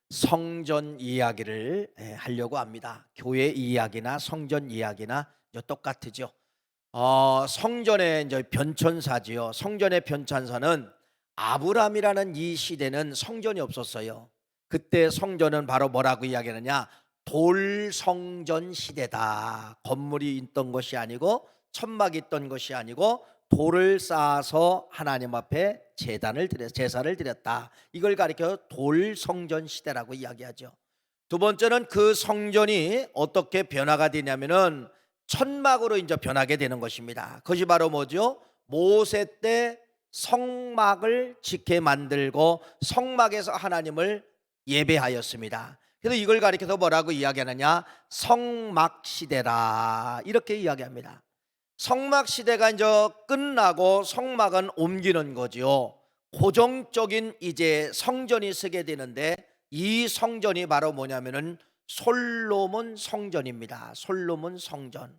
성전 이야기를 하려고 합니다. 교회 이야기나 성전 이야기나 이제 똑같으죠. 성전의 이제 변천사지요. 성전의 변천사는 아브람이라는 이 시대는 성전이 없었어요. 그때 성전은 바로 뭐라고 이야기하느냐? 돌성전 시대다. 건물이 있던 것이 아니고 천막이 있던 것이 아니고 돌을 쌓아서 하나님 앞에 제사를 드렸다. 이걸 가리켜 돌성전 시대라고 이야기하죠. 두 번째는 그 성전이 어떻게 변화가 되냐면은 천막으로 이제 변하게 되는 것입니다. 그것이 바로 뭐죠? 모세 때 성막을 짓게 만들고 성막에서 하나님을 예배하였습니다. 그래서 이걸 가리켜서 뭐라고 이야기하느냐? 성막 시대라 이렇게 이야기합니다. 성막 시대가 이제 끝나고 성막은 옮기는 거지요. 고정적인 이제 성전이 서게 되는데 이 성전이 바로 뭐냐면은 솔로몬 성전입니다. 솔로몬 성전.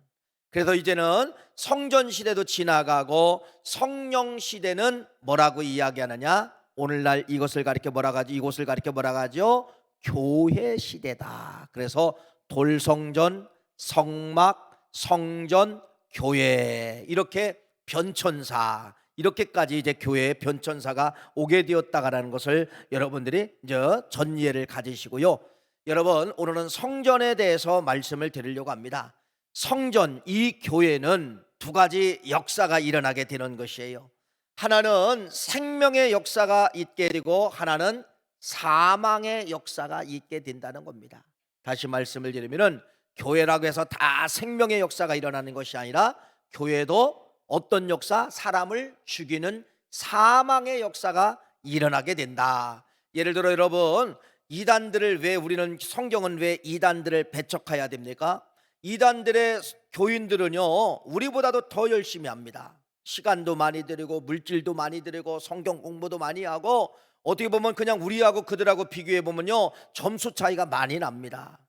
그래서 이제는 성전 시대도 지나가고 성령 시대는 뭐라고 이야기하느냐? 오늘날 이것을 가리켜 뭐라고 하죠? 이곳을 가리켜 뭐라고 하죠? 교회 시대다. 그래서 돌성전, 성막, 성전, 교회 이렇게 변천사 이렇게까지 이제 교회에 변천사가 오게 되었다라는 것을 여러분들이 이제 전이해를 가지시고요. 여러분 오늘은 성전에 대해서 말씀을 드리려고 합니다. 성전 이 교회는 두 가지 역사가 일어나게 되는 것이에요. 하나는 생명의 역사가 있게 되고 하나는 사망의 역사가 있게 된다는 겁니다. 다시 말씀을 드리면은 교회라고 해서 다 생명의 역사가 일어나는 것이 아니라 교회도 어떤 역사? 사람을 죽이는 사망의 역사가 일어나게 된다. 예를 들어 여러분 이단들을 왜 우리는 성경은 왜 이단들을 배척해야 됩니까? 이단들의 교인들은요 우리보다도 더 열심히 합니다. 시간도 많이 들이고 물질도 많이 들이고 성경 공부도 많이 하고 어떻게 보면 그냥 우리하고 그들하고 비교해 보면요 점수 차이가 많이 납니다.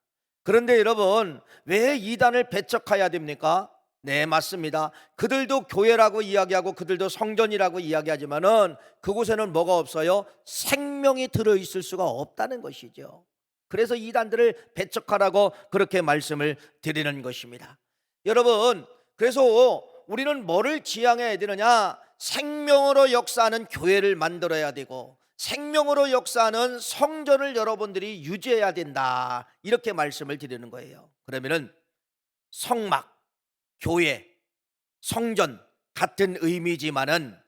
그런데 여러분 왜 이단을 배척해야 됩니까? 네 맞습니다. 그들도 교회라고 이야기하고 그들도 성전이라고 이야기하지만은 그곳에는 뭐가 없어요? 생명이 들어있을 수가 없다는 것이죠. 그래서 이단들을 배척하라고 그렇게 말씀을 드리는 것입니다. 여러분 그래서 우리는 뭐를 지향해야 되느냐? 생명으로 역사하는 교회를 만들어야 되고 생명으로 역사하는 성전을 여러분들이 유지해야 된다 이렇게 말씀을 드리는 거예요. 그러면은 성막, 교회, 성전 같은 의미지만은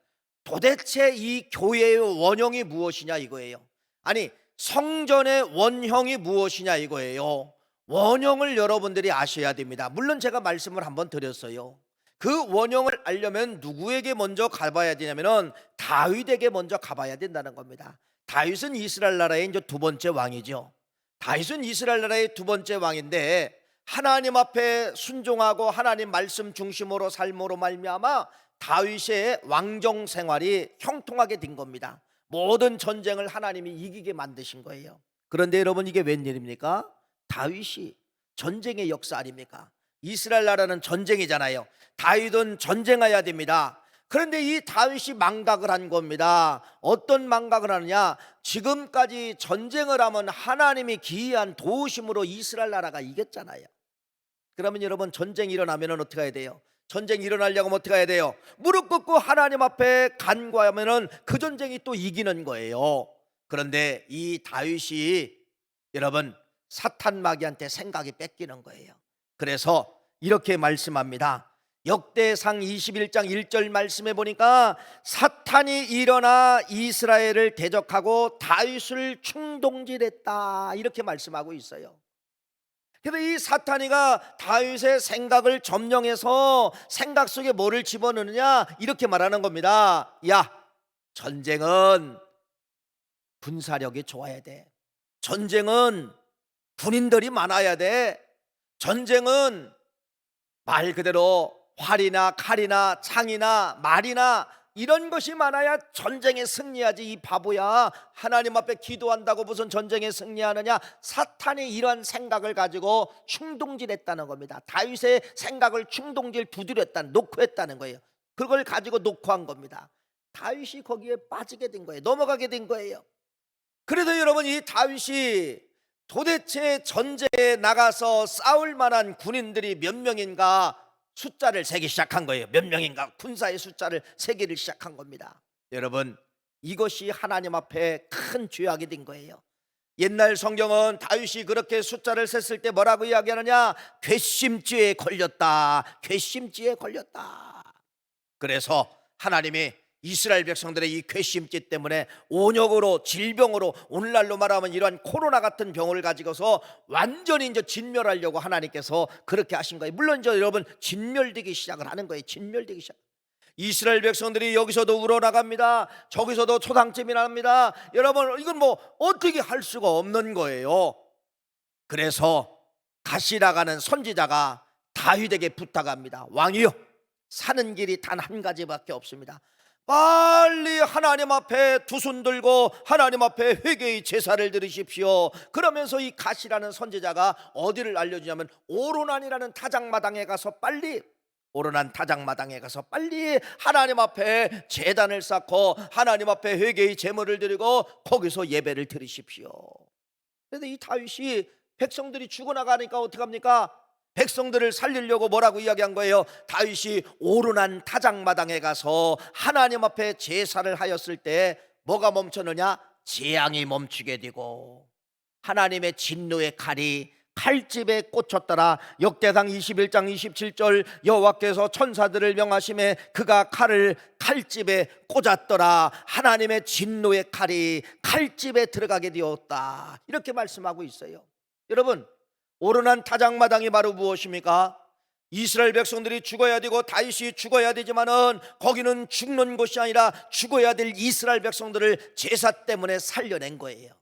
도대체 이 교회의 원형이 무엇이냐 이거예요. 아니 성전의 원형이 무엇이냐 이거예요. 원형을 여러분들이 아셔야 됩니다. 물론 제가 말씀을 한번 드렸어요. 그 원형을 알려면 누구에게 먼저 가봐야 되냐면은 다윗에게 먼저 가봐야 된다는 겁니다. 다윗은 이스라엘 나라의 이제 두 번째 왕이죠. 다윗은 이스라엘 나라의 두 번째 왕인데 하나님 앞에 순종하고 하나님 말씀 중심으로 삶으로 말미암아 다윗의 왕정 생활이 형통하게 된 겁니다. 모든 전쟁을 하나님이 이기게 만드신 거예요. 그런데 여러분 이게 웬일입니까? 다윗이 전쟁의 역사 아닙니까? 이스라엘 나라는 전쟁이잖아요. 다윗은 전쟁해야 됩니다. 그런데 이 다윗이 망각을 한 겁니다. 어떤 망각을 하느냐? 지금까지 전쟁을 하면 하나님이 기이한 도우심으로 이스라엘 나라가 이겼잖아요. 그러면 여러분 전쟁이 일어나면 어떻게 해야 돼요? 전쟁이 일어나려고 하면 어떻게 해야 돼요? 무릎 꿇고 하나님 앞에 간구하면 그 전쟁이 또 이기는 거예요. 그런데 이 다윗이 여러분 사탄 마귀한테 생각이 뺏기는 거예요. 그래서 이렇게 말씀합니다. 역대상 21장 1절 말씀해 보니까 사탄이 일어나 이스라엘을 대적하고 다윗을 충동질했다 이렇게 말씀하고 있어요. 그래서 이 사탄이가 다윗의 생각을 점령해서 생각 속에 뭐를 집어넣느냐 이렇게 말하는 겁니다. 야 전쟁은 군사력이 좋아야 돼. 전쟁은 군인들이 많아야 돼. 전쟁은 말 그대로 활이나 칼이나 창이나 말이나 이런 것이 많아야 전쟁에 승리하지. 이 바보야, 하나님 앞에 기도한다고 무슨 전쟁에 승리하느냐. 사탄이 이런 생각을 가지고 충동질했다는 겁니다. 다윗의 생각을 충동질 두드렸다는 놓고 했다는 거예요. 그걸 가지고 놓고 한 겁니다. 다윗이 거기에 빠지게 된 거예요. 넘어가게 된 거예요. 그래서 여러분, 이 다윗이 도대체 전쟁에 나가서 싸울 만한 군인들이 몇 명인가 숫자를 세기 시작한 거예요. 몇 명인가 군사의 숫자를 세기를 시작한 겁니다. 여러분, 이것이 하나님 앞에 큰 죄악이 된 거예요. 옛날 성경은 다윗이 그렇게 숫자를 셌을 때 뭐라고 이야기하느냐? 괘씸죄에 걸렸다, 괘씸죄에 걸렸다. 그래서 하나님이 이스라엘 백성들의 이 괘씸죄 때문에 온역으로, 질병으로, 오늘날로 말하면 이러한 코로나 같은 병을 가지고서 완전히 이제 진멸하려고 하나님께서 그렇게 하신 거예요. 물론 이제 여러분, 진멸되기 시작을 하는 거예요. 진멸되기 시작. 이스라엘 백성들이 여기서도 우러나갑니다. 저기서도 초상집이 납니다. 여러분, 이건 뭐 어떻게 할 수가 없는 거예요. 그래서 가시라가는 선지자가 다윗에게 부탁합니다. 왕이요, 사는 길이 단 한 가지밖에 없습니다. 빨리 하나님 앞에 두 손 들고 하나님 앞에 회개의 제사를 드리십시오. 그러면서 이 가시라는 선지자가 어디를 알려주냐면, 오로난이라는 타작마당에 가서 빨리, 오로난 타작마당에 가서 빨리 하나님 앞에 제단을 쌓고 하나님 앞에 회개의 제물을 드리고 거기서 예배를 드리십시오. 그런데 이 다윗이 백성들이 죽어나가니까 어떡합니까? 백성들을 살리려고 뭐라고 이야기한 거예요? 다윗이 오르난 타작마당에 가서 하나님 앞에 제사를 하였을 때 뭐가 멈췄느냐? 재앙이 멈추게 되고 하나님의 진노의 칼이 칼집에 꽂혔더라. 역대상 21장 27절, 여호와께서 천사들을 명하심에 그가 칼을 칼집에 꽂았더라. 하나님의 진노의 칼이 칼집에 들어가게 되었다. 이렇게 말씀하고 있어요. 여러분, 오르난 타작마당이 바로 무엇입니까? 이스라엘 백성들이 죽어야 되고 다윗이 죽어야 되지만은 거기는 죽는 곳이 아니라 죽어야 될 이스라엘 백성들을 제사 때문에 살려낸 거예요.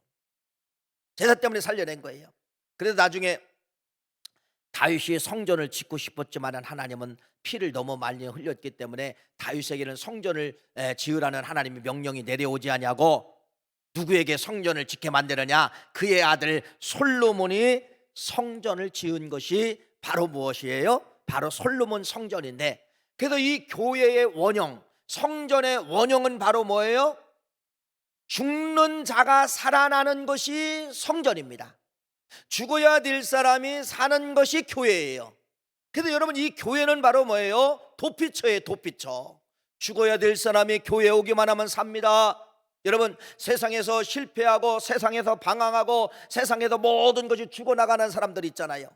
제사 때문에 살려낸 거예요. 그래서 나중에 다윗이 성전을 짓고 싶었지만 하나님은 피를 너무 많이 흘렸기 때문에 다윗에게는 성전을 지으라는 하나님의 명령이 내려오지 아니하고 누구에게 성전을 짓게 만드느냐? 그의 아들 솔로몬이 성전을 지은 것이 바로 무엇이에요? 바로 솔로몬 성전인데, 그래서 이 교회의 원형, 성전의 원형은 바로 뭐예요? 죽는 자가 살아나는 것이 성전입니다. 죽어야 될 사람이 사는 것이 교회예요. 그래서 여러분, 이 교회는 바로 뭐예요? 도피처예요. 도피처. 죽어야 될 사람이 교회 오기만 하면 삽니다. 여러분, 세상에서 실패하고 세상에서 방황하고 세상에서 모든 것이 죽어나가는 사람들 있잖아요.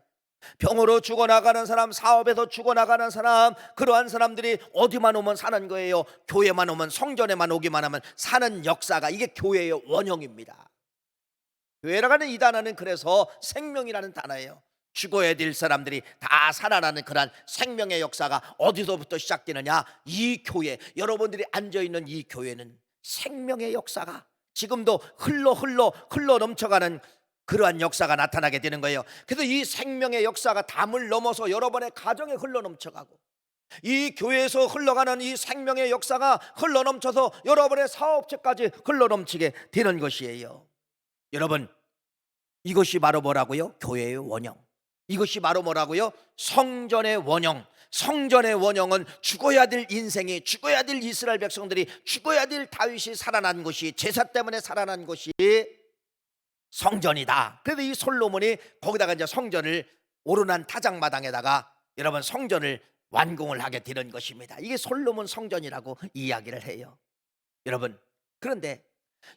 병으로 죽어나가는 사람, 사업에서 죽어나가는 사람, 그러한 사람들이 어디만 오면 사는 거예요? 교회만 오면, 성전에만 오기만 하면 사는 역사가, 이게 교회의 원형입니다. 교회라고 하는 이 단어는 그래서 생명이라는 단어예요. 죽어야 될 사람들이 다 살아나는 그런 생명의 역사가 어디서부터 시작되느냐? 이 교회, 여러분들이 앉아있는 이 교회는 생명의 역사가 지금도 흘러 넘쳐가는 그러한 역사가 나타나게 되는 거예요. 그래서 이 생명의 역사가 담을 넘어서 여러분의 가정에 흘러 넘쳐가고, 이 교회에서 흘러가는 이 생명의 역사가 흘러 넘쳐서 여러분의 사업체까지 흘러 넘치게 되는 것이에요. 여러분, 이것이 바로 뭐라고요? 교회의 원형. 이것이 바로 뭐라고요? 성전의 원형. 성전의 원형은 죽어야 될 인생이, 죽어야 될 이스라엘 백성들이, 죽어야 될 다윗이 살아난 것이, 제사 때문에 살아난 것이 성전이다. 그래서 이 솔로몬이 거기다가 이제 성전을, 오르난 타작마당에다가 여러분 성전을 완공을 하게 되는 것입니다. 이게 솔로몬 성전이라고 이야기를 해요. 여러분, 그런데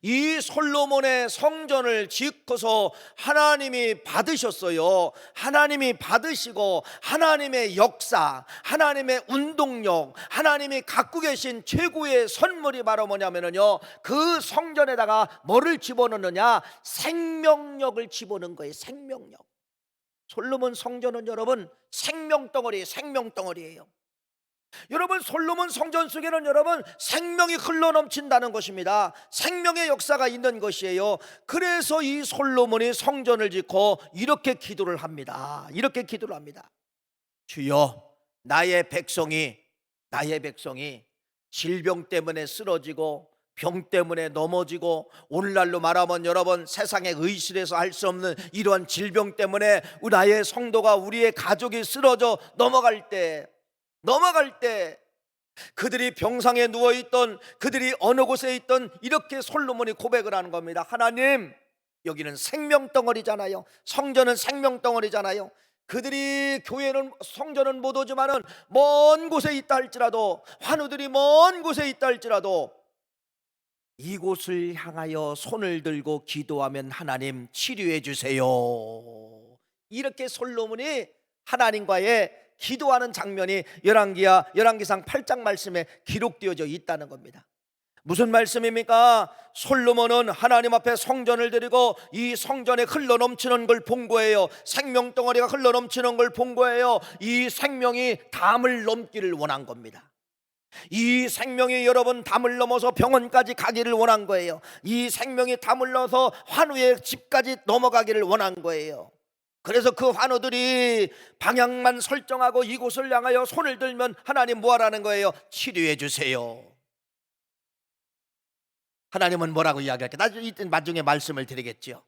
이 솔로몬의 성전을 짓고서 하나님이 받으셨어요. 하나님이 받으시고 하나님의 역사, 하나님의 운동력, 하나님이 갖고 계신 최고의 선물이 바로 뭐냐면요, 그 성전에다가 뭐를 집어넣느냐? 생명력을 집어넣은 거예요. 생명력. 솔로몬 성전은 여러분 생명덩어리, 생명덩어리예요. 여러분, 솔로몬 성전 속에는 여러분 생명이 흘러넘친다는 것입니다. 생명의 역사가 있는 것이에요. 그래서 이 솔로몬이 성전을 짓고 이렇게 기도를 합니다. 이렇게 기도를 합니다. 주여, 나의 백성이 질병 때문에 쓰러지고 병 때문에 넘어지고, 오늘날로 말하면 여러분 세상에 의실에서 할 수 없는 이러한 질병 때문에 나의 성도가, 우리의 가족이 쓰러져 넘어갈 때 그들이 병상에 누워있던, 그들이 어느 곳에 있던, 이렇게 솔로몬이 고백을 하는 겁니다. 하나님, 여기는 생명덩어리잖아요. 성전은 생명덩어리잖아요. 그들이 교회는, 성전은 못 오지만은 먼 곳에 있다 할지라도, 환우들이 먼 곳에 있다 할지라도 이곳을 향하여 손을 들고 기도하면 하나님 치료해 주세요. 이렇게 솔로몬이 하나님과의 기도하는 장면이 열왕기상 8장 말씀에 기록되어져 있다는 겁니다. 무슨 말씀입니까? 솔로몬은 하나님 앞에 성전을 드리고 이 성전에 흘러넘치는 걸 본 거예요. 생명덩어리가 흘러넘치는 걸 본 거예요. 이 생명이 담을 넘기를 원한 겁니다. 이 생명이 여러분 담을 넘어서 병원까지 가기를 원한 거예요. 이 생명이 담을 넘어서 환우의 집까지 넘어가기를 원한 거예요. 그래서 그 환우들이 방향만 설정하고 이곳을 향하여 손을 들면 하나님 뭐하라는 거예요? 치료해 주세요. 하나님은 뭐라고 이야기할까? 나중에 말씀을 드리겠죠.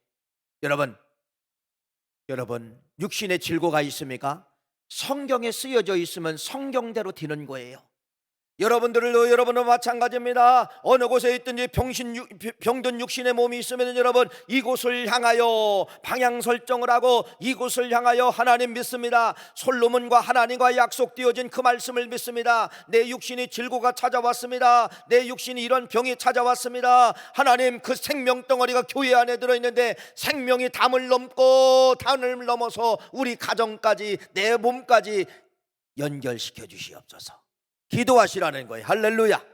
여러분 육신에 질고가 있습니까? 성경에 쓰여져 있으면 성경대로 되는 거예요. 여러분은 마찬가지입니다. 어느 곳에 있든지 병든 육신의 몸이 있으면 여러분 이곳을 향하여 방향 설정을 하고 이곳을 향하여 하나님 믿습니다. 솔로몬과 하나님과 약속되어진 그 말씀을 믿습니다. 내 육신이 질고가 찾아왔습니다. 내 육신이 이런 병이 찾아왔습니다. 하나님, 그 생명덩어리가 교회 안에 들어있는데 생명이 담을 넘고 담을 넘어서 우리 가정까지 내 몸까지 연결시켜 주시옵소서. 기도하시라는 거예요. 할렐루야.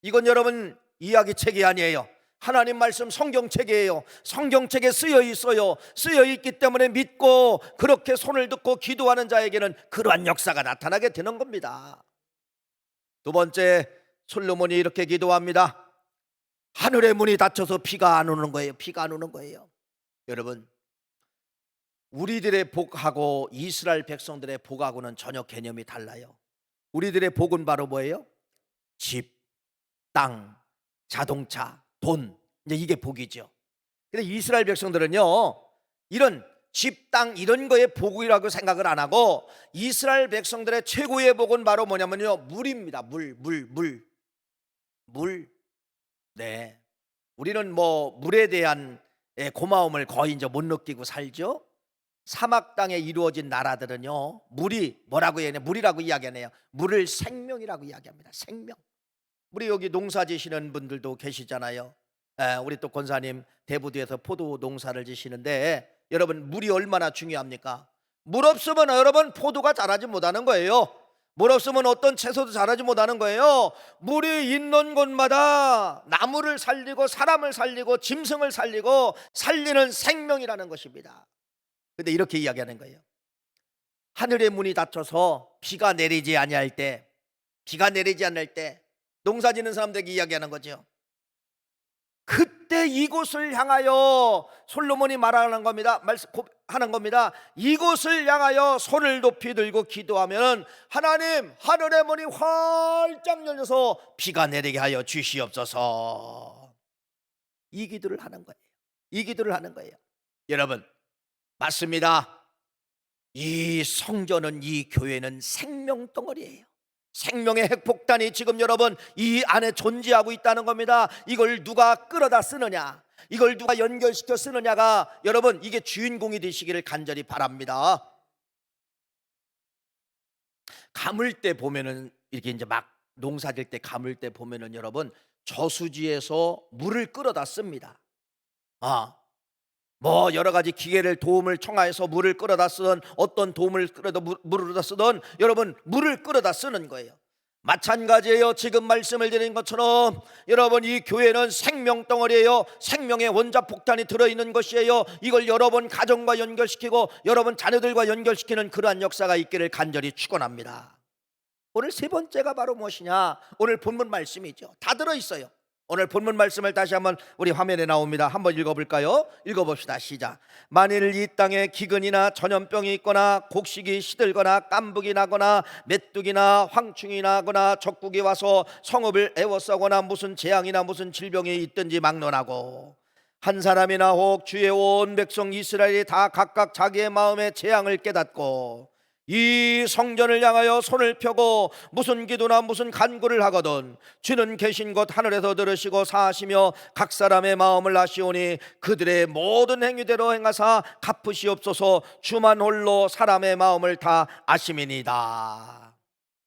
이건 여러분 이야기책이 아니에요. 하나님 말씀 성경책이에요. 성경책에 쓰여 있어요. 쓰여 있기 때문에 믿고 그렇게 손을 듣고 기도하는 자에게는 그러한 역사가 나타나게 되는 겁니다. 두 번째, 솔로몬이 이렇게 기도합니다. 하늘의 문이 닫혀서 비가 안 오는 거예요. 비가 안 오는 거예요. 여러분, 우리들의 복하고 이스라엘 백성들의 복하고는 전혀 개념이 달라요. 우리들의 복은 바로 뭐예요? 집, 땅, 자동차, 돈, 이제 이게 복이죠. 근데 이스라엘 백성들은요, 이런 집, 땅 이런 거에 복이라고 생각을 안 하고 이스라엘 백성들의 최고의 복은 바로 뭐냐면요, 물입니다. 물. 네, 우리는 뭐 물에 대한 고마움을 거의 이제 못 느끼고 살죠. 사막 땅에 이루어진 나라들은요, 물이 뭐라고 얘기해요? 물이라고 이야기하네요. 물을 생명이라고 이야기합니다. 생명. 우리 여기 농사 지시는 분들도 계시잖아요. 우리 또 권사님 대부도에서 포도 농사를 지시는데 여러분, 물이 얼마나 중요합니까? 물 없으면 여러분 포도가 자라지 못하는 거예요. 물 없으면 어떤 채소도 자라지 못하는 거예요. 물이 있는 곳마다 나무를 살리고 사람을 살리고 짐승을 살리고 살리는 생명이라는 것입니다. 근데 이렇게 이야기하는 거예요. 하늘의 문이 닫혀서 비가 내리지 아니할 때, 비가 내리지 않을 때 농사 짓는 사람들에게 이야기하는 거죠. 그때 이곳을 향하여 솔로몬이 말하는 겁니다. 하는 겁니다. 이곳을 향하여 손을 높이 들고 기도하면 하나님, 하늘의 문이 활짝 열려서 비가 내리게 하여 주시옵소서. 이 기도를 하는 거예요. 이 기도를 하는 거예요. 여러분, 맞습니다. 이 성전은, 이 교회는 생명덩어리예요. 생명의 핵폭탄이 지금 여러분 이 안에 존재하고 있다는 겁니다. 이걸 누가 끌어다 쓰느냐, 이걸 누가 연결시켜 쓰느냐가 여러분 이게 주인공이 되시기를 간절히 바랍니다. 감을 때 보면은 이렇게 이제 막 농사질 때 감을 때 보면은 여러분 저수지에서 물을 끌어다 씁니다. 뭐 여러 가지 기계를 도움을 청하여서 물을 끌어다 쓰던, 어떤 도움을 물을 쓰던 여러분 물을 끌어다 쓰는 거예요. 마찬가지예요. 지금 말씀을 드린 것처럼 여러분 이 교회는 생명덩어리예요. 생명의 원자폭탄이 들어있는 것이에요. 이걸 여러분 가정과 연결시키고 여러분 자녀들과 연결시키는 그러한 역사가 있기를 간절히 축원합니다. 오늘 세 번째가 바로 무엇이냐? 오늘 본문 말씀이죠. 다 들어있어요. 오늘 본문 말씀을 다시 한번 우리 화면에 나옵니다. 한번 읽어볼까요? 읽어봅시다. 시작. 만일 이 땅에 기근이나 전염병이 있거나 곡식이 시들거나 깐북이 나거나 메뚜기나 황충이 나거나 적국이 와서 성읍을 애워싸거나 무슨 재앙이나 무슨 질병이 있든지 막론하고 한 사람이나 혹 주의 온 백성 이스라엘이 다 각각 자기의 마음의 재앙을 깨닫고 이 성전을 향하여 손을 펴고 무슨 기도나 무슨 간구를 하거든 주는 계신 곳 하늘에서 들으시고 사하시며 각 사람의 마음을 아시오니 그들의 모든 행위대로 행하사 갚으시옵소서. 주만 홀로 사람의 마음을 다 아심이니이다.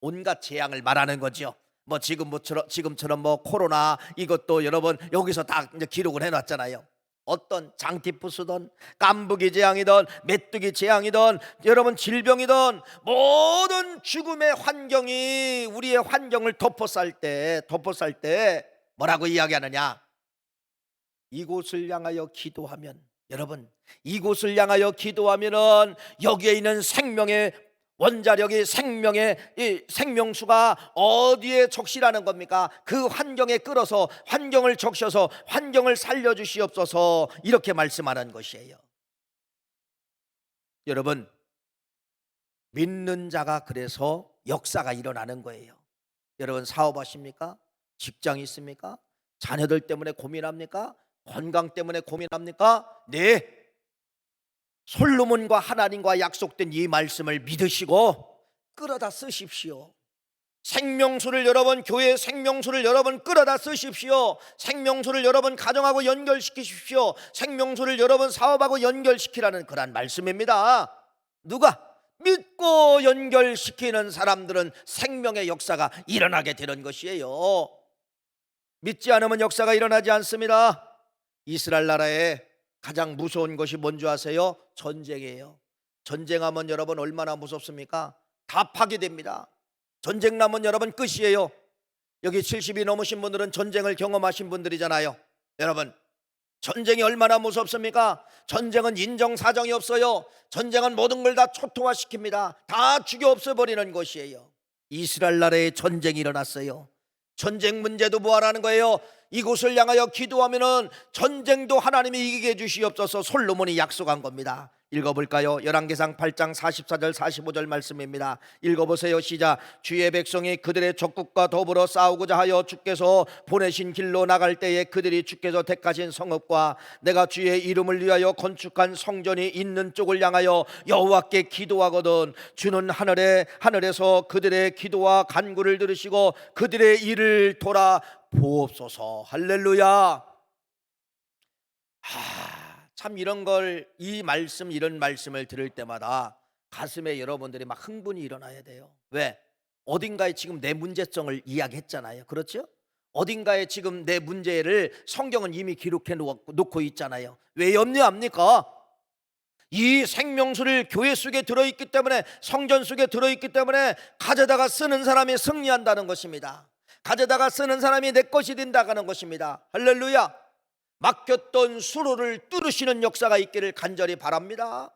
온갖 재앙을 말하는 거죠. 뭐 지금처럼 뭐 코로나 이것도 여러분 여기서 다 이제 기록을 해놨잖아요. 어떤 장티푸스든 깐부기 재앙이든 메뚜기 재앙이든 여러분 질병이든 모든 죽음의 환경이 우리의 환경을 덮어쌀 때 뭐라고 이야기하느냐? 이곳을 향하여 기도하면, 여러분 이곳을 향하여 기도하면은 여기에 있는 생명의 원자력이 이 생명수가 어디에 적시라는 겁니까? 그 환경에 끌어서 환경을 적셔서 환경을 살려주시옵소서, 이렇게 말씀하는 것이에요. 여러분 믿는 자가 그래서 역사가 일어나는 거예요. 여러분 사업하십니까? 직장 있습니까? 자녀들 때문에 고민합니까? 건강 때문에 고민합니까? 네, 솔로몬과 하나님과 약속된 이 말씀을 믿으시고 끌어다 쓰십시오. 생명수를 여러분, 교회의 생명수를 여러분 끌어다 쓰십시오. 생명수를 여러분 가정하고 연결시키십시오. 생명수를 여러분 사업하고 연결시키라는 그런 말씀입니다. 누가? 믿고 연결시키는 사람들은 생명의 역사가 일어나게 되는 것이에요. 믿지 않으면 역사가 일어나지 않습니다. 이스라엘 나라에 가장 무서운 것이 뭔지 아세요? 전쟁이에요. 전쟁하면 여러분 얼마나 무섭습니까? 다 파괴됩니다. 전쟁 나면 여러분 끝이에요. 여기 70이 넘으신 분들은 전쟁을 경험하신 분들이잖아요. 여러분 전쟁이 얼마나 무섭습니까? 전쟁은 인정사정이 없어요. 전쟁은 모든 걸 다 초토화시킵니다. 다 죽여 없애버리는 것이에요. 이스라엘 나라에 전쟁이 일어났어요. 전쟁 문제도 뭐하라는 거예요? 이곳을 향하여 기도하면은 전쟁도 하나님이 이기게 해주시옵소서. 솔로몬이 약속한 겁니다. 읽어볼까요? 열왕기상 8장 44절 45절 말씀입니다. 읽어보세요. 시작. 주의 백성이 그들의 적국과 더불어 싸우고자 하여 주께서 보내신 길로 나갈 때에 그들이 주께서 택하신 성읍과 내가 주의 이름을 위하여 건축한 성전이 있는 쪽을 향하여 여호와께 기도하거든 주는 하늘에서 그들의 기도와 간구를 들으시고 그들의 일을 돌아 보옵소서. 할렐루야. 참 이런 말씀을 들을 때마다 가슴에 여러분들이 막 흥분이 일어나야 돼요. 왜? 어딘가에 지금 내 문제성을 이야기했잖아요. 그렇죠? 어딘가에 지금 내 문제를 성경은 이미 기록해 놓고 있잖아요. 왜 염려합니까? 이 생명수를 교회 속에 들어있기 때문에, 성전 속에 들어있기 때문에 가져다가 쓰는 사람이 승리한다는 것입니다. 가져다가 쓰는 사람이 내 것이 된다는 것입니다. 할렐루야. 막혔던 수로를 뚫으시는 역사가 있기를 간절히 바랍니다.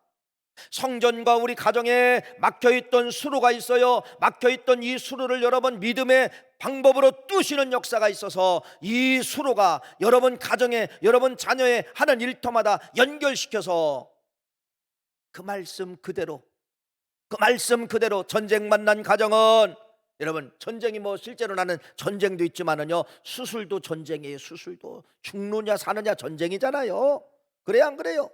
성전과 우리 가정에 막혀있던 수로가 있어요. 막혀있던 이 수로를 여러분 믿음의 방법으로 뚫으시는 역사가 있어서 이 수로가 여러분 가정에, 여러분 자녀의 하는 일터마다 연결시켜서 그 말씀 그대로 전쟁 만난 가정은, 여러분 전쟁이 뭐 실제로 나는 전쟁도 있지만은요 수술도 전쟁이에요. 수술도 죽느냐 사느냐 전쟁이잖아요. 그래요 안 그래요?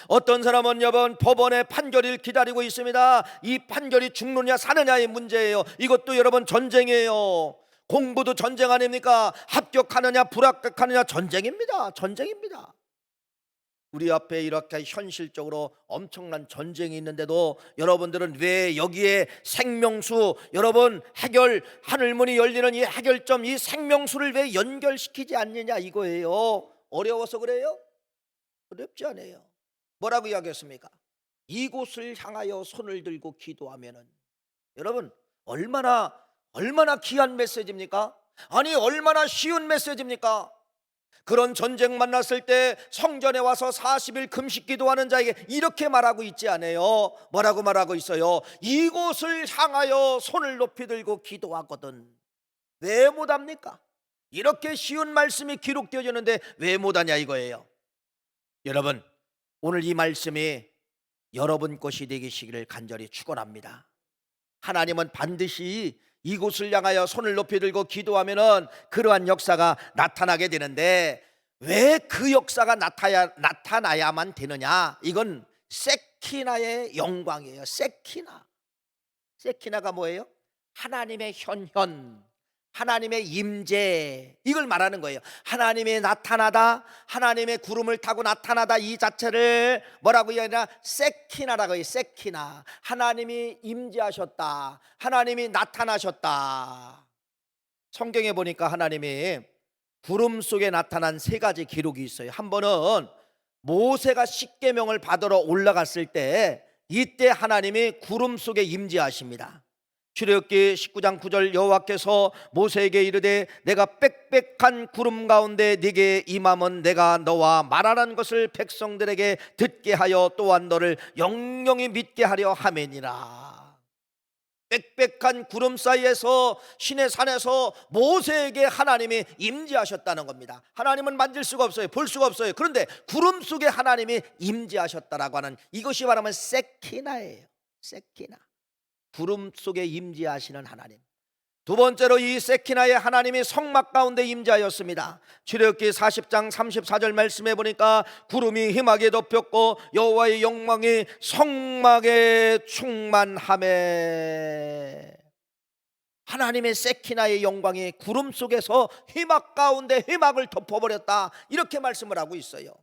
어떤 사람은 여러분 법원의 판결을 기다리고 있습니다. 이 판결이 죽느냐 사느냐의 문제예요. 이것도 여러분 전쟁이에요. 공부도 전쟁 아닙니까? 합격하느냐 불합격하느냐 전쟁입니다. 우리 앞에 이렇게 현실적으로 엄청난 전쟁이 있는데도 여러분들은 왜 여기에 생명수, 여러분 하늘문이 열리는 이 해결점, 이 생명수를 왜 연결시키지 않느냐 이거예요. 어려워서 그래요? 어렵지 않아요. 뭐라고 이야기했습니까? 이곳을 향하여 손을 들고 기도하면은, 여러분 얼마나 귀한 메시지입니까? 아니 얼마나 쉬운 메시지입니까? 그런 전쟁 만났을 때 성전에 와서 40일 금식 기도하는 자에게 이렇게 말하고 있지 않아요? 뭐라고 말하고 있어요? 이곳을 향하여 손을 높이 들고 기도하거든. 왜 못합니까? 이렇게 쉬운 말씀이 기록되어지는데 왜 못하냐 이거예요. 여러분 오늘 이 말씀이 여러분 것이 되시기를 간절히 축원합니다. 하나님은 반드시 이곳을 향하여 손을 높이 들고 기도하면은 그러한 역사가 나타나게 되는데, 왜 그 역사가 나타나야만 되느냐? 이건 세키나의 영광이에요. 세키나. 세키나가 뭐예요? 하나님의 현현, 하나님의 임재, 이걸 말하는 거예요. 하나님이 나타나다, 하나님의 구름을 타고 나타나다, 이 자체를 뭐라고 이야기하냐? 세키나라고 해요. 세키나. 하나님이 임재하셨다, 하나님이 나타나셨다. 성경에 보니까 하나님이 구름 속에 나타난 세 가지 기록이 있어요. 한 번은 모세가 십계명을 받으러 올라갔을 때, 이때 하나님이 구름 속에 임재하십니다. 출애굽기 19장 9절, 여호와께서 모세에게 이르되 내가 빽빽한 구름 가운데 네게 임함은 내가 너와 말하는 것을 백성들에게 듣게 하여 또한 너를 영영히 믿게 하려 함이니라. 빽빽한 구름 사이에서, 시내 산에서 모세에게 하나님이 임재하셨다는 겁니다. 하나님은 만질 수가 없어요. 볼 수가 없어요. 그런데 구름 속에 하나님이 임재하셨다라고 하는, 이것이 말하면 세키나예요. 세키나. 구름 속에 임재하시는 하나님. 두 번째로 이 세키나의 하나님이 성막 가운데 임재하였습니다. 출애굽기 40장 34절 말씀해 보니까 구름이 희막에 덮였고 여호와의 영광이 성막에 충만하매, 하나님의 세키나의 영광이 구름 속에서 희막 가운데 희막을 덮어버렸다, 이렇게 말씀을 하고 있어요.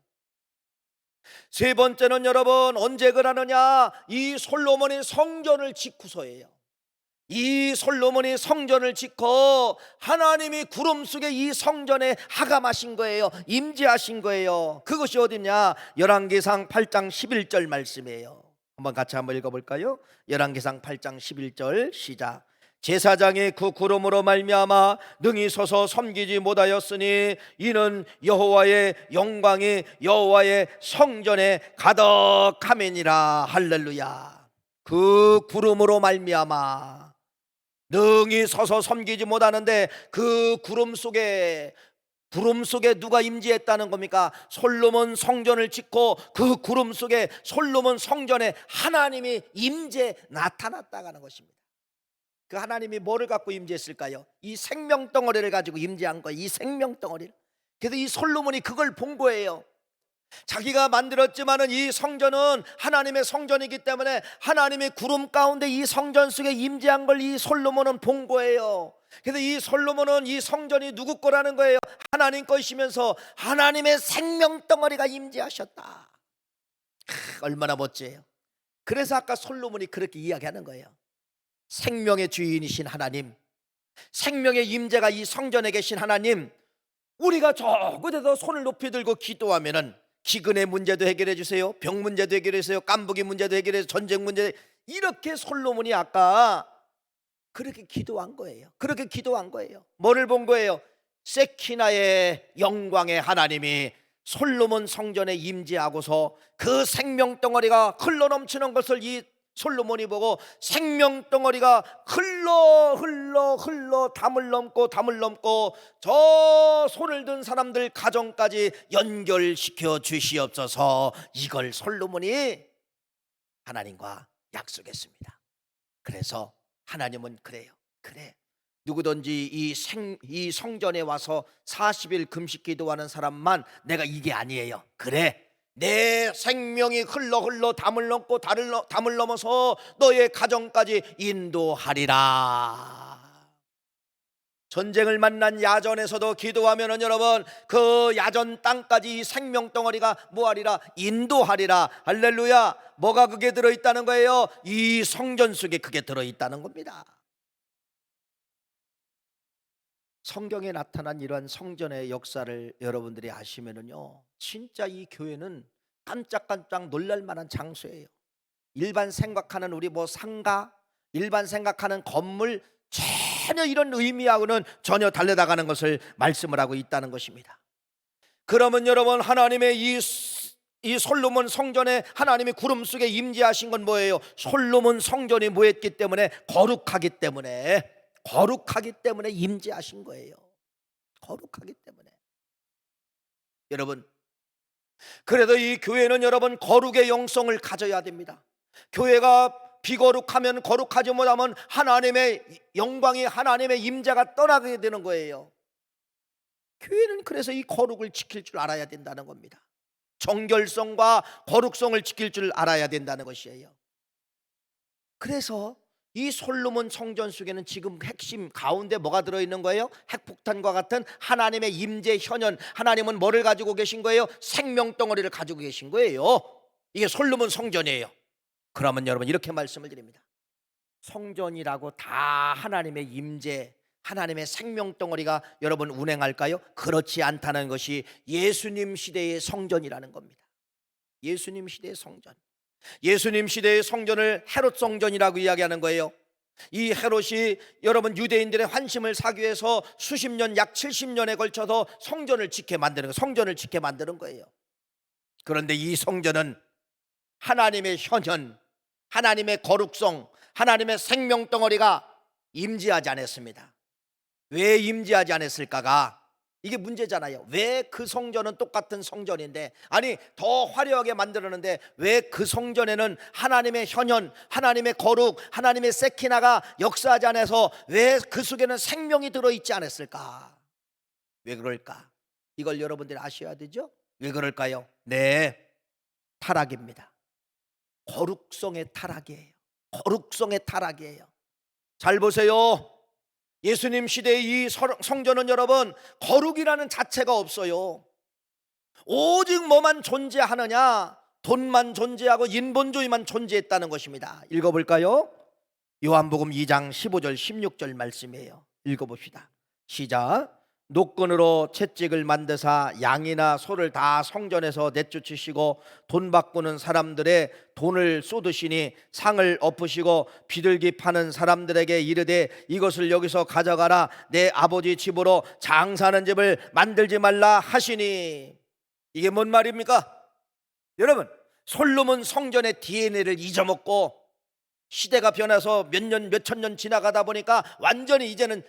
세 번째는 여러분 언제 그러느냐? 이 솔로몬이 성전을 짓고서예요. 이 솔로몬이 성전을 짓고 하나님이 구름 속에 이 성전에 하감하신 거예요. 임재하신 거예요. 그것이 어디냐? 열왕기상 8장 11절 말씀이에요. 한번 같이 한번 읽어볼까요? 열왕기상 8장 11절 시작. 제사장이 그 구름으로 말미암아 능히 서서 섬기지 못하였으니 이는 여호와의 영광이 여호와의 성전에 가득함이니라. 할렐루야. 그 구름으로 말미암아 능히 서서 섬기지 못하는데, 그 구름 속에 누가 임재했다는 겁니까? 솔로몬 성전을 짓고 그 구름 속에 솔로몬 성전에 하나님이 임재 나타났다는 것입니다. 그 하나님이 뭐를 갖고 임재했을까요? 이 생명덩어리를 가지고 임재한 거예요. 이 생명덩어리를. 그래서 이 솔로몬이 그걸 본 거예요. 자기가 만들었지만은 이 성전은 하나님의 성전이기 때문에 하나님의 구름 가운데 이 성전 속에 임재한 걸 이 솔로몬은 본 거예요. 그래서 이 솔로몬은 이 성전이 누구 거라는 거예요? 하나님 것이면서 하나님의 생명덩어리가 임재하셨다. 얼마나 멋져요. 그래서 아까 솔로몬이 그렇게 이야기하는 거예요. 생명의 주인이신 하나님, 생명의 임재가 이 성전에 계신 하나님, 우리가 저 곳에서 손을 높이 들고 기도하면은 기근의 문제도 해결해 주세요, 병 문제도 해결해 주세요, 깐부기 문제도 해결해 주세요, 전쟁 문제, 이렇게 솔로몬이 아까 그렇게 기도한 거예요. 그렇게 기도한 거예요. 뭐를 본 거예요? 세키나의 영광의 하나님이 솔로몬 성전에 임재하고서 그 생명덩어리가 흘러넘치는 것을 이 솔로몬이 보고 생명덩어리가 흘러 담을 넘고 저 손을 든 사람들 가정까지 연결시켜 주시옵소서. 이걸 솔로몬이 하나님과 약속했습니다. 그래서 하나님은 그래요. 그래, 누구든지 이 성전에 와서 40일 금식 기도하는 사람만 내가 이게 아니에요. 그래, 내 생명이 흘러 담을 넘어서 너의 가정까지 인도하리라. 전쟁을 만난 야전에서도 기도하면은 여러분, 그 야전 땅까지 이 생명덩어리가 뭐하리라? 인도하리라. 할렐루야. 뭐가 그게 들어있다는 거예요? 이 성전 속에 그게 들어있다는 겁니다. 성경에 나타난 이러한 성전의 역사를 여러분들이 아시면은요, 진짜 이 교회는 깜짝깜짝 놀랄 만한 장소예요. 일반 생각하는 우리 상가, 일반 생각하는 건물, 전혀 이런 의미하고는 전혀 달려나가는 것을 말씀을 하고 있다는 것입니다. 그러면 여러분, 하나님의 이 솔로몬 성전에 하나님이 구름 속에 임재하신 건 뭐예요? 솔로몬 성전이 뭐했기 때문에? 거룩하기 때문에 임재하신 거예요. 거룩하기 때문에. 여러분, 그래도 이 교회는 여러분 거룩의 영성을 가져야 됩니다. 교회가 비거룩하면, 거룩하지 못하면 하나님의 영광이, 하나님의 임재가 떠나게 되는 거예요. 교회는 그래서 이 거룩을 지킬 줄 알아야 된다는 겁니다. 정결성과 거룩성을 지킬 줄 알아야 된다는 것이에요. 그래서 이 솔로몬 성전 속에는 지금 핵심 가운데 뭐가 들어있는 거예요? 핵폭탄과 같은 하나님의 임재 현현. 하나님은 뭐를 가지고 계신 거예요? 생명덩어리를 가지고 계신 거예요. 이게 솔로몬 성전이에요. 그러면 여러분 이렇게 말씀을 드립니다. 성전이라고 다 하나님의 임재, 하나님의 생명덩어리가 여러분 운행할까요? 그렇지 않다는 것이 예수님 시대의 성전이라는 겁니다. 예수님 시대의 성전. 예수님 시대의 성전을 헤롯 성전이라고 이야기하는 거예요. 이 헤롯이 여러분 유대인들의 환심을 사기 위해서 수십 년, 약 70년에 걸쳐서 성전을 짓게 만드는 거예요. 그런데 이 성전은 하나님의 현현, 하나님의 거룩성, 하나님의 생명덩어리가 임재하지 않았습니다. 왜 임재하지 않았을까가 이게 문제잖아요. 왜 그 성전은 똑같은 성전인데, 아니 더 화려하게 만들었는데 왜 그 성전에는 하나님의 현현, 하나님의 거룩, 하나님의 세키나가 역사하지 않아서 왜 그 속에는 생명이 들어있지 않았을까? 왜 그럴까? 이걸 여러분들이 아셔야 되죠. 왜 그럴까요? 네, 타락입니다. 거룩성의 타락이에요. 거룩성의 타락이에요. 잘 보세요. 예수님 시대의 이 성전은 여러분 거룩이라는 자체가 없어요. 오직 뭐만 존재하느냐? 돈만 존재하고 인본주의만 존재했다는 것입니다. 읽어볼까요? 요한복음 2장 15절 16절 말씀이에요. 읽어봅시다. 시작. 노끈으로 채찍을 만드사 양이나 소를 다 성전에서 내쫓으시고 돈 바꾸는 사람들의 돈을 쏟으시니 상을 엎으시고 비둘기 파는 사람들에게 이르되 이것을 여기서 가져가라. 내 아버지 집으로 장사하는 집을 만들지 말라 하시니. 이게 뭔 말입니까? 여러분, 솔로몬 성전의 DNA를 잊어먹고 시대가 변해서 몇 년, 몇 천 년 지나가다 보니까 완전히 이제는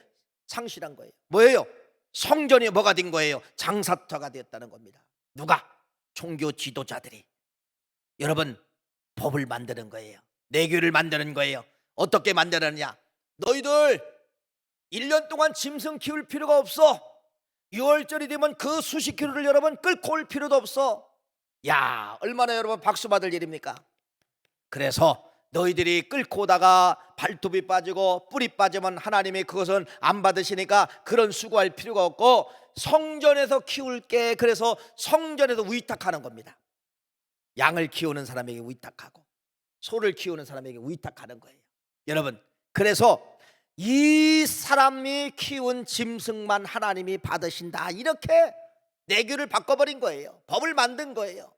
상실한 거예요. 뭐예요? 성전이 뭐가 된 거예요? 장사터가 되었다는 겁니다. 누가? 종교 지도자들이. 여러분, 법을 만드는 거예요. 내규를 만드는 거예요. 어떻게 만드느냐? 너희들 1년 동안 짐승 키울 필요가 없어. 6월절이 되면 그 수십 킬로를 여러분 끌고 올 필요도 없어. 야, 얼마나 여러분 박수 받을 일입니까? 그래서 너희들이 끌고 오다가 발톱이 빠지고 뿌리 빠지면 하나님이 그것은 안 받으시니까 그런 수고할 필요가 없고 성전에서 키울게. 그래서 성전에서 위탁하는 겁니다. 양을 키우는 사람에게 위탁하고 소를 키우는 사람에게 위탁하는 거예요. 여러분, 그래서 이 사람이 키운 짐승만 하나님이 받으신다, 이렇게 내규를 바꿔버린 거예요. 법을 만든 거예요.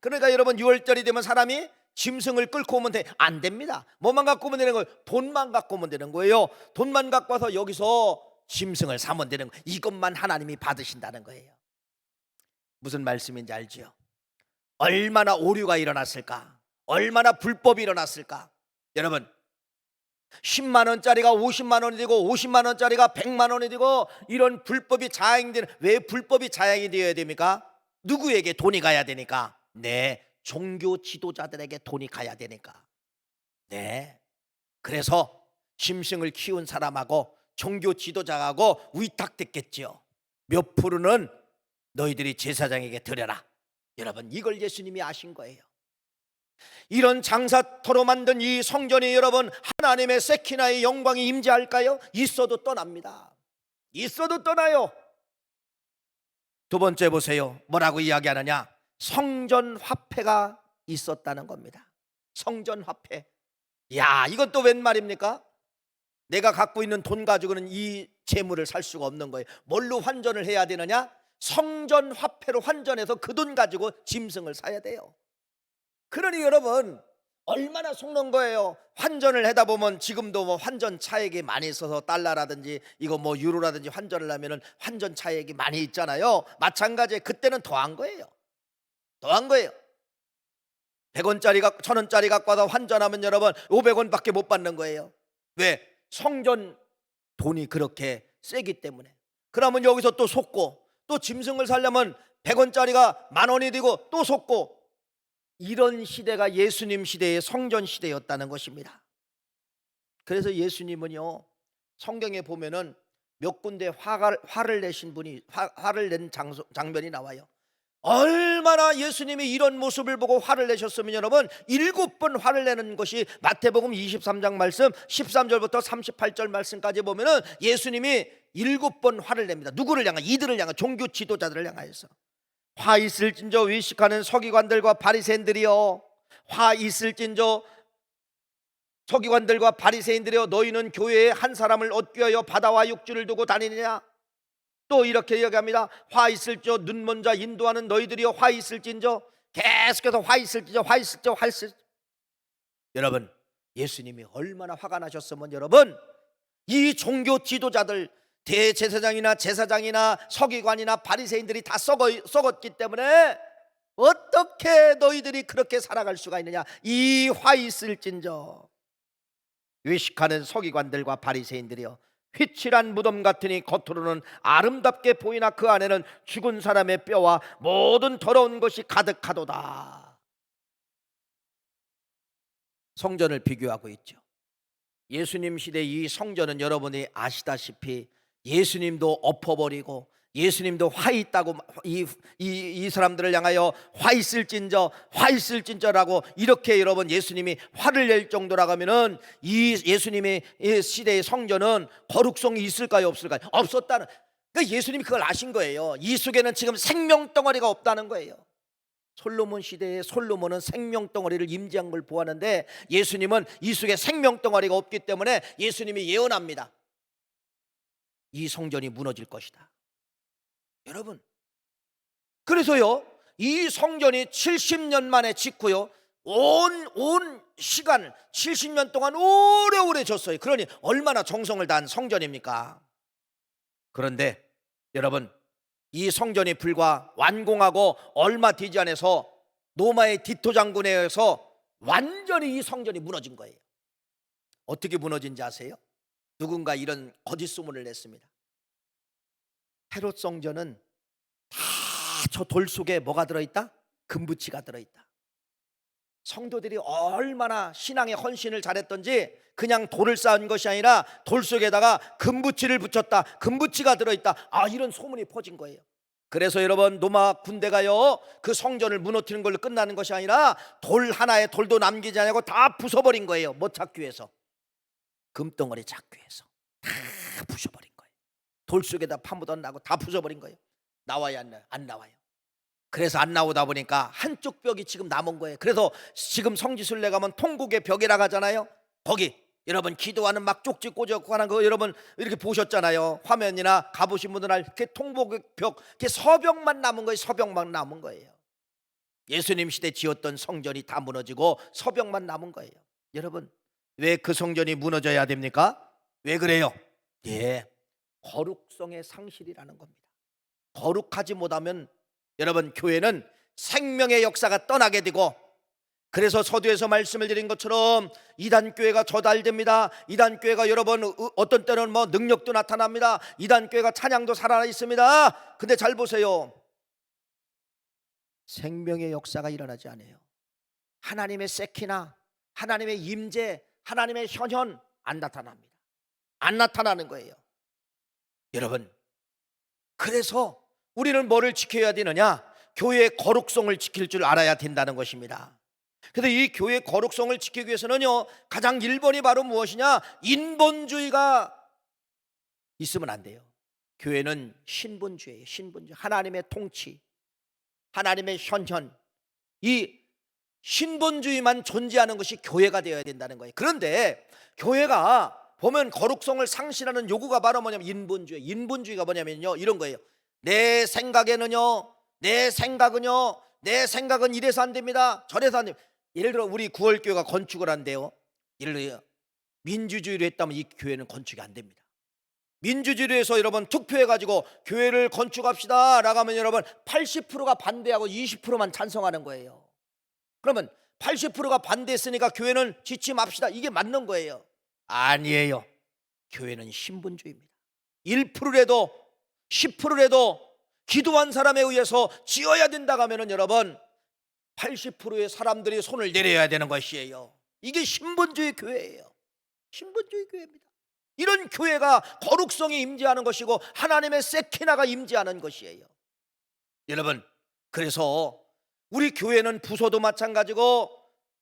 그러니까 여러분 6월절이 되면 사람이 짐승을 끌고 오면 안 됩니다. 뭐만 갖고 오면 되는 거예요? 돈만 갖고 오면 되는 거예요. 돈만 갖고 와서 여기서 짐승을 사면 되는 거예요. 이것만 하나님이 받으신다는 거예요. 무슨 말씀인지 알지요? 얼마나 오류가 일어났을까? 얼마나 불법이 일어났을까? 여러분, 10만 원짜리가 50만 원이 되고 50만 원짜리가 100만 원이 되고 이런 불법이 자행되는. 왜 불법이 자행이 되어야 됩니까? 누구에게 돈이 가야 되니까? 네, 종교 지도자들에게 돈이 가야 되니까. 네, 그래서 짐승을 키운 사람하고 종교 지도자하고 위탁됐겠죠. 몇 프로는 너희들이 제사장에게 드려라. 여러분, 이걸 예수님이 아신 거예요. 이런 장사터로 만든 이 성전이 여러분 하나님의 세키나의 영광이 임재할까요? 있어도 떠납니다. 있어도 떠나요. 두 번째 보세요. 뭐라고 이야기하느냐? 성전 화폐가 있었다는 겁니다. 성전 화폐. 야, 이건 또 웬 말입니까? 내가 갖고 있는 돈 가지고는 이 재물을 살 수가 없는 거예요. 뭘로 환전을 해야 되느냐? 성전 화폐로 환전해서 그 돈 가지고 짐승을 사야 돼요. 그러니 여러분 얼마나 속는 거예요. 환전을 하다 보면 지금도 뭐 환전 차액이 많이 있어서 달러라든지 이거 뭐 유로라든지 환전을 하면은 환전 차액이 많이 있잖아요. 마찬가지에 그때는 더한 거예요. 더한 거예요. 100원짜리가 1000원짜리 갖고 와서 환전하면 여러분 500원밖에 못 받는 거예요. 왜? 성전 돈이 그렇게 세기 때문에. 그러면 여기서 또 속고, 또 짐승을 살려면 100원짜리가 10,000원이 되고 또 속고, 이런 시대가 예수님 시대의 성전 시대였다는 것입니다. 그래서 예수님은요, 성경에 보면은 몇 군데 화를 내신 분이 화를 낸 장면이 나와요. 얼마나 예수님이 이런 모습을 보고 화를 내셨으면 여러분 7번 화를 내는 것이 마태복음 23장 말씀 13절부터 38절 말씀까지 보면은 예수님이 7번 화를 냅니다. 누구를 향해? 이들을 향해, 종교 지도자들을 향하여서. 화 있을진저 외식하는 서기관들과 바리새인들이여, 화 있을진저 서기관들과 바리새인들이여, 너희는 교회에 한 사람을 얻기 위하여 바다와 육지를 두고 다니느냐. 또 이렇게 이야기합니다. 화 있을저 눈먼 자 인도하는 너희들이여, 화 있을진저. 계속해서 화 있을진저, 화 있을저, 화 있을저. 여러분, 예수님이 얼마나 화가 나셨으면 여러분 이 종교 지도자들, 대제사장이나 제사장이나 서기관이나 바리새인들이 다 썩었기 때문에 어떻게 너희들이 그렇게 살아갈 수가 있느냐. 이 화 있을진저 외식하는 서기관들과 바리새인들이여, 휘칠한 무덤 같으니 겉으로는 아름답게 보이나 그 안에는 죽은 사람의 뼈와 모든 더러운 것이 가득하도다. 성전을 비교하고 있죠. 예수님 시대 이 성전은 여러분이 아시다시피 예수님도 엎어버리고 예수님도 화 있다고 이 사람들을 향하여 화 있을진저, 화 있을진저라고 이렇게 여러분 예수님이 화를 낼 정도라고 하면은 이 예수님의 시대의 성전은 거룩성이 있을까요, 없을까요? 없었다는. 그러니까 예수님이 그걸 아신 거예요. 이 속에는 지금 생명덩어리가 없다는 거예요. 솔로몬 시대에 솔로몬은 생명덩어리를 임재한 걸 보았는데 예수님은 이 속에 생명덩어리가 없기 때문에 예수님이 예언합니다. 이 성전이 무너질 것이다. 여러분, 그래서요 이 성전이 70년 만에 짓고요 온 시간을 70년 동안 오래오래 졌어요. 그러니 얼마나 정성을 다한 성전입니까? 그런데 여러분, 이 성전이 불과 완공하고 얼마 되지 않아서 로마의 디토 장군에 의해서 완전히 이 성전이 무너진 거예요. 어떻게 무너진지 아세요? 누군가 이런 거짓 소문을 냈습니다. 헤롯 성전은 다 저 돌 속에 뭐가 들어있다? 금붙이가 들어있다. 성도들이 얼마나 신앙의 헌신을 잘했던지 그냥 돌을 쌓은 것이 아니라 돌 속에다가 금붙이를 붙였다, 금붙이가 들어있다, 이런 소문이 퍼진 거예요. 그래서 여러분 로마 군대가요 그 성전을 무너뜨리는 걸로 끝나는 것이 아니라 돌 하나에 돌도 남기지 않고 다 부숴버린 거예요. 뭐 찾기 위해서? 금덩어리 찾기 위해서 다 부숴버린 거예요. 돌 속에다 파묻어나고 다 부숴버린 거예요. 나와요, 안 나와요? 안 나와요. 그래서 안 나오다 보니까 한쪽 벽이 지금 남은 거예요. 그래서 지금 성지순례 가면 통곡의 벽이라고 하잖아요. 거기 여러분 기도하는 막 쪽지 꽂아놓고 하는 거 여러분 이렇게 보셨잖아요. 화면이나 가보신 분들 알 이렇게 통곡의 벽, 이렇게 서벽만 남은 거예요. 서벽만 남은 거예요. 예수님 시대 지었던 성전이 다 무너지고 서벽만 남은 거예요. 여러분, 왜 그 성전이 무너져야 됩니까? 왜 그래요? 예, 거룩성의 상실이라는 겁니다. 거룩하지 못하면 여러분 교회는 생명의 역사가 떠나게 되고, 그래서 서두에서 말씀을 드린 것처럼 이단교회가 저달됩니다. 이단교회가 여러분 어떤 때는 뭐 능력도 나타납니다. 이단교회가 찬양도 살아나 있습니다. 근데 잘 보세요, 생명의 역사가 일어나지 않아요. 하나님의 세키나, 하나님의 임재, 하나님의 현현 안 나타납니다. 안 나타나는 거예요. 여러분, 그래서 우리는 뭐를 지켜야 되느냐? 교회의 거룩성을 지킬 줄 알아야 된다는 것입니다. 그래서 이 교회의 거룩성을 지키기 위해서는요 가장 1번이 바로 무엇이냐? 인본주의가 있으면 안 돼요. 교회는 신분주의예요. 신분주의, 하나님의 통치, 하나님의 현현, 이 신분주의만 존재하는 것이 교회가 되어야 된다는 거예요. 그런데 교회가 보면 거룩성을 상실하는 요구가 바로 뭐냐면 인본주의. 인본주의가 뭐냐면요 이런 거예요. 내 생각에는요, 내 생각은 이래서 안 됩니다, 저래서 안 됩니다. 예를 들어 우리 구월교회가 건축을 한대요. 예를 들어 민주주의로 했다면 이 교회는 건축이 안 됩니다. 민주주의로 해서 여러분 투표해가지고 교회를 건축합시다 라고 하면 여러분 80%가 반대하고 20%만 찬성하는 거예요. 그러면 80%가 반대했으니까 교회는 짓지 맙시다, 이게 맞는 거예요? 아니에요. 교회는 신분주의입니다. 1%라도 10%라도 기도한 사람에 의해서 지어야 된다고 하면 여러분 80%의 사람들이 손을 내려야 되는 것이에요. 이게 신분주의 교회예요. 신분주의 교회입니다. 이런 교회가 거룩성이 임재하는 것이고 하나님의 세키나가 임재하는 것이에요. 여러분, 그래서 우리 교회는 부서도 마찬가지고,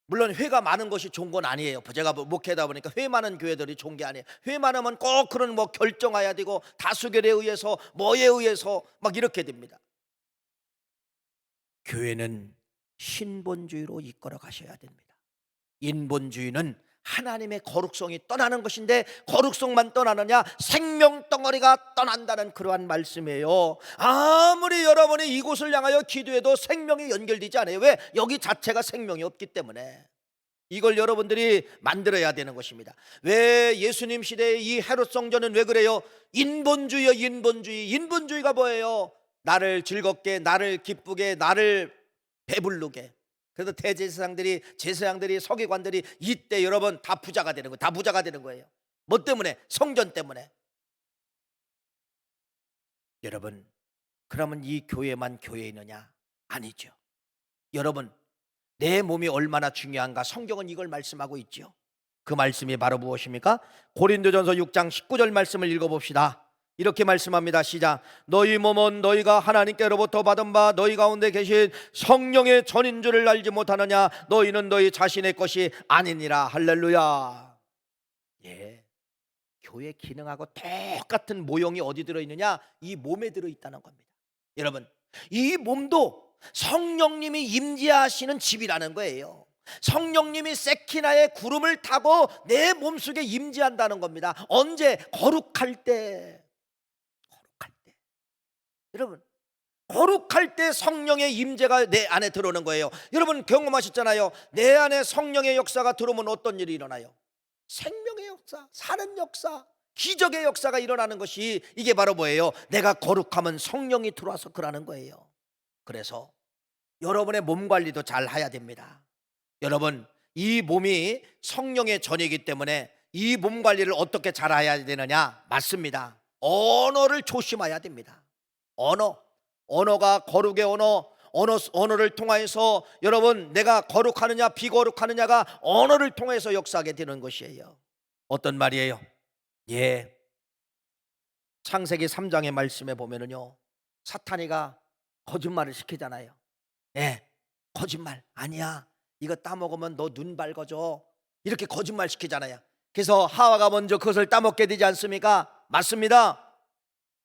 물론 회가 많은 것이 좋은 건 아니에요. 제가 목회다 보니까 회 많은 교회들이 좋은 게 아니에요. 회 많으면 꼭 그런 결정해야 되고 다수결에 의해서 뭐에 의해서 막 이렇게 됩니다. 교회는 신본주의로 이끌어 가셔야 됩니다. 인본주의는 하나님의 거룩성이 떠나는 것인데, 거룩성만 떠나느냐? 생명 덩어리가 떠난다는 그러한 말씀이에요. 아무리 여러분이 이곳을 향하여 기도해도 생명이 연결되지 않아요. 왜? 여기 자체가 생명이 없기 때문에. 이걸 여러분들이 만들어야 되는 것입니다. 왜 예수님 시대의 이 헤롯 성전은 왜 그래요? 인본주의요, 인본주의. 인본주의가 뭐예요? 나를 즐겁게, 나를 기쁘게, 나를 배부르게. 그래서 제사장들이 서기관들이 이때 여러분 다 부자가 되는 거예요. 다 부자가 되는 거예요. 뭐 때문에? 성전 때문에. 여러분, 그러면 이 교회만 교회이느냐? 아니죠. 여러분, 내 몸이 얼마나 중요한가 성경은 이걸 말씀하고 있죠. 그 말씀이 바로 무엇입니까? 고린도전서 6장 19절 말씀을 읽어봅시다. 이렇게 말씀합니다. 시작. 너희 몸은 너희가 하나님께로부터 받은 바 너희 가운데 계신 성령의 전인 줄을 알지 못하느냐? 너희는 너희 자신의 것이 아니니라. 할렐루야. 예, 교회 기능하고 똑같은 모형이 어디 들어있느냐? 이 몸에 들어있다는 겁니다. 여러분, 이 몸도 성령님이 임재하시는 집이라는 거예요. 성령님이 세키나의 구름을 타고 내 몸속에 임재한다는 겁니다. 언제? 거룩할 때. 여러분, 거룩할 때 성령의 임재가 내 안에 들어오는 거예요. 여러분 경험하셨잖아요. 내 안에 성령의 역사가 들어오면 어떤 일이 일어나요? 생명의 역사, 사는 역사, 기적의 역사가 일어나는 것이, 이게 바로 뭐예요? 내가 거룩하면 성령이 들어와서 그러는 거예요. 그래서 여러분의 몸 관리도 잘 해야 됩니다. 여러분, 이 몸이 성령의 전이기 때문에 이 몸 관리를 어떻게 잘 해야 되느냐? 맞습니다. 언어를 조심해야 됩니다. 언어가 거룩의 언어를 통하여서 여러분 내가 거룩하느냐 비거룩하느냐가 언어를 통해서 역사하게 되는 것이에요. 어떤 말이에요? 예, 창세기 3장의 말씀에 보면은요, 사탄이가 거짓말을 시키잖아요. 예, 거짓말 아니야, 이거 따먹으면 너 눈 밝아져, 이렇게 거짓말 시키잖아요. 그래서 하와가 먼저 그것을 따먹게 되지 않습니까? 맞습니다.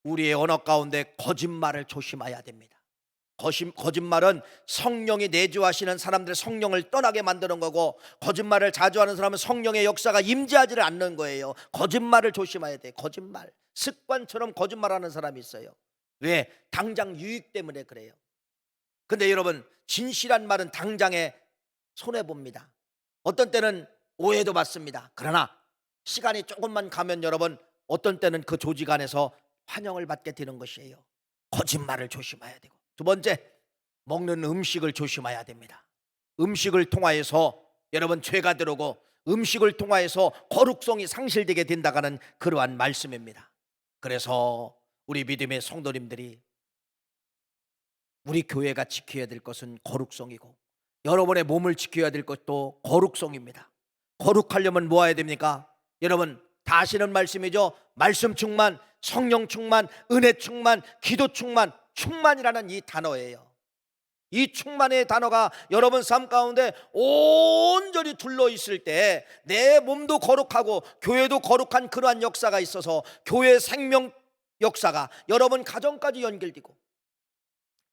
우리의 언어 가운데 거짓말을 조심해야 됩니다. 거짓말은 성령이 내주하시는 사람들의 성령을 떠나게 만드는 거고, 거짓말을 자주 하는 사람은 성령의 역사가 임재하지를 않는 거예요. 거짓말을 조심해야 돼. 거짓말, 습관처럼 거짓말하는 사람이 있어요. 왜? 당장 유익 때문에 그래요. 근데 여러분, 진실한 말은 당장에 손해봅니다. 어떤 때는 오해도 받습니다. 그러나 시간이 조금만 가면 여러분, 어떤 때는 그 조직 안에서 환영을 받게 되는 것이에요. 거짓말을 조심해야 되고, 두 번째, 먹는 음식을 조심해야 됩니다. 음식을 통하여서 여러분 죄가 들어오고, 음식을 통하여서 거룩성이 상실되게 된다는 그러한 말씀입니다. 그래서 우리 믿음의 성도님들이, 우리 교회가 지켜야 될 것은 거룩성이고, 여러분의 몸을 지켜야 될 것도 거룩성입니다. 거룩하려면 뭐 해야 됩니까? 여러분, 다 아시는 말씀이죠. 말씀 충만, 성령 충만, 은혜 충만, 기도 충만. 충만이라는 이 단어예요. 이 충만의 단어가 여러분 삶 가운데 온전히 둘러 있을 때 내 몸도 거룩하고 교회도 거룩한 그러한 역사가 있어서 교회 생명 역사가 여러분 가정까지 연결되고,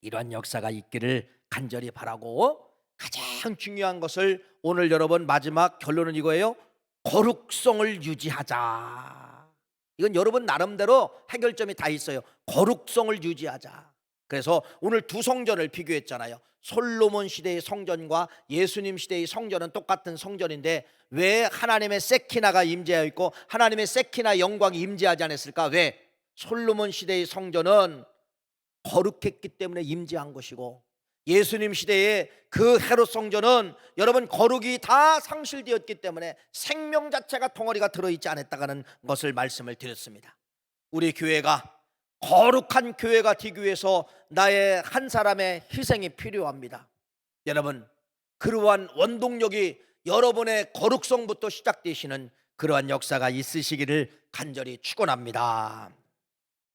이러한 역사가 있기를 간절히 바라고, 가장 중요한 것을 오늘 여러분 마지막 결론은 이거예요. 거룩성을 유지하자. 이건 여러분 나름대로 해결점이 다 있어요. 거룩성을 유지하자. 그래서 오늘 두 성전을 비교했잖아요. 솔로몬 시대의 성전과 예수님 시대의 성전은 똑같은 성전인데, 왜 하나님의 세키나가 임재하여 있고 하나님의 세키나 영광이 임재하지 않았을까? 왜? 솔로몬 시대의 성전은 거룩했기 때문에 임재한 것이고, 예수님 시대의 그 헤롯 성전은 여러분 거룩이 다 상실되었기 때문에 생명 자체가 덩어리가 들어있지 않았다는 것을 말씀을 드렸습니다. 우리 교회가 거룩한 교회가 되기 위해서 나의 한 사람의 희생이 필요합니다. 여러분, 그러한 원동력이 여러분의 거룩성부터 시작되시는 그러한 역사가 있으시기를 간절히 축원합니다.